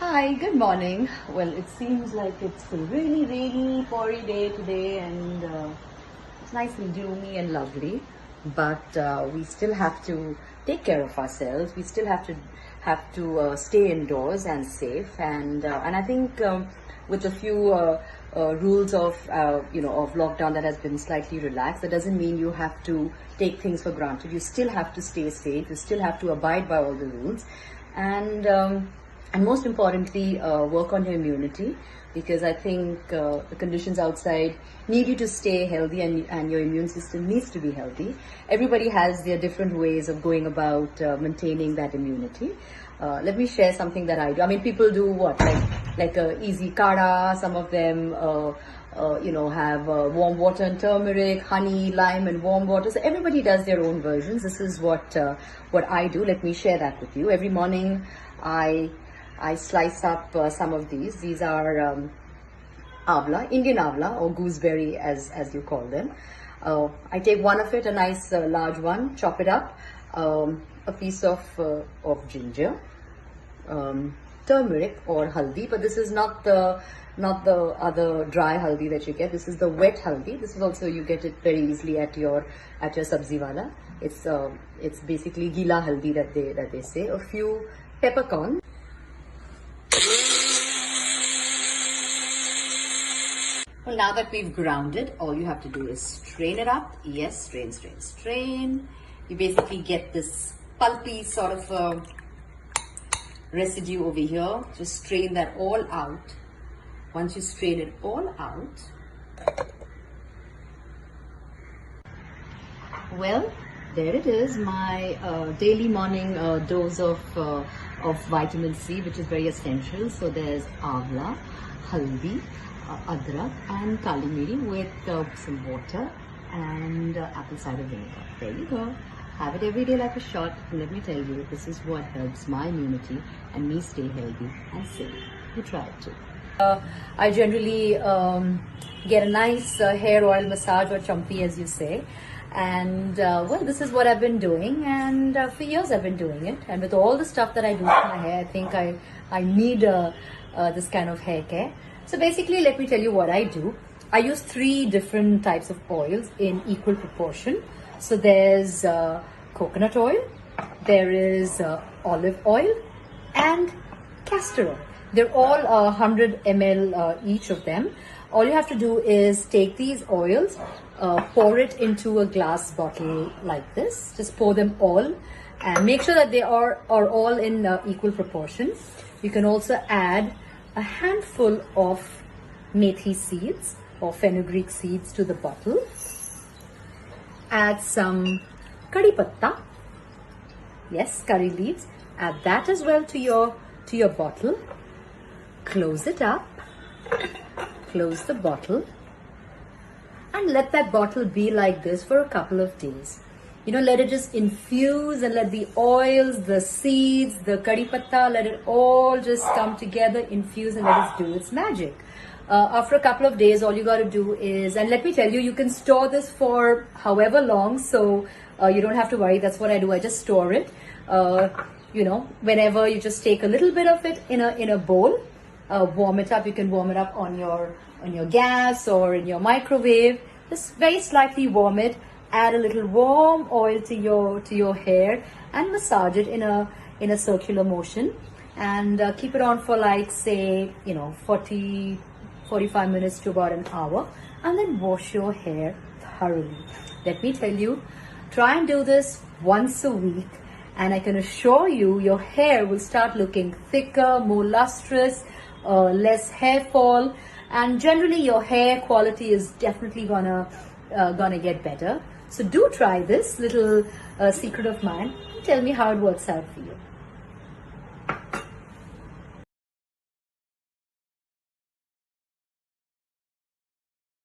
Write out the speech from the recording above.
Hi, good morning. Well, it seems like it's a really rainy, poury day today, and it's nice and gloomy and lovely. But we still have to take care of ourselves. We still have to stay indoors and safe. And I think with a few rules of of lockdown that has been slightly relaxed, that doesn't mean you have to take things for granted. You still have to stay safe. You still have to abide by all the rules, and and most importantly, work on your immunity, because I think the conditions outside need you to stay healthy, and your immune system needs to be healthy. Everybody has their different ways of going about maintaining that immunity. Let me share something that I do. I mean, people do what, like a easy kada. Some of them have warm water and turmeric, honey, lime, and warm water. So everybody does their own versions. This is what I do. Let me share that with you. Every morning, I slice up some of these. These are avla, Indian avla, or gooseberry as you call them. I take one of it, a nice large one, chop it up, a piece of ginger, turmeric or haldi, but this is not the other dry haldi that you get. This is the wet haldi. This is also, you get it very easily at your sabzi wala. It's basically gila haldi that they say. A few peppercorn. Well, now that we've grounded, all you have to do is strain it up. Yes, strain, strain, strain. You basically get this pulpy sort of residue over here. Just strain that all out. Once you strain it all out, well, there it is, my daily morning dose of vitamin C, which is very essential. So there's avla, haldi, adrak, and kali miri with some water and apple cider vinegar. There you go. Have it every day like a shot. And let me tell you, this is what helps my immunity and me stay healthy and safe. You try it too. I generally get a nice hair oil massage, or champi as you say. And well, this is what I've been doing, and for years I've been doing it. And with all the stuff that I do with my hair, I think I need this kind of hair care. So basically, let me tell you what I do. I use 3 different types of oils in equal proportion. So there's coconut oil, there is olive oil, and castor oil. They're all 100 ml each of them. All you have to do is take these oils, pour it into a glass bottle like this. Just pour them all and make sure that they are all in equal proportion. You can also add a handful of methi seeds or fenugreek seeds to the bottle. Add some curry patta, yes, curry leaves. Add that as well to your bottle. Close it up, close the bottle, and let that bottle be like this for a couple of days. Let it just infuse, and let the oils, the seeds, the curry patta, let it all just come together, infuse, and let it do its magic. After a couple of days, all you got to do is, and let me tell you, you can store this for however long, so you don't have to worry. That's what I do. I just store it. Whenever you just take a little bit of it in a bowl, warm it up. You can warm it up on your gas or in your microwave. Just very slightly warm it. Add a little warm oil to your hair and massage it in a circular motion, and keep it on for like, say, 45 minutes to about an hour, and then wash your hair thoroughly. Let me tell you, try and do this once a week, and I can assure you your hair will start looking thicker, more lustrous, less hair fall, and generally your hair quality is definitely gonna get better. So do try this little secret of mine and tell me how it works out for you.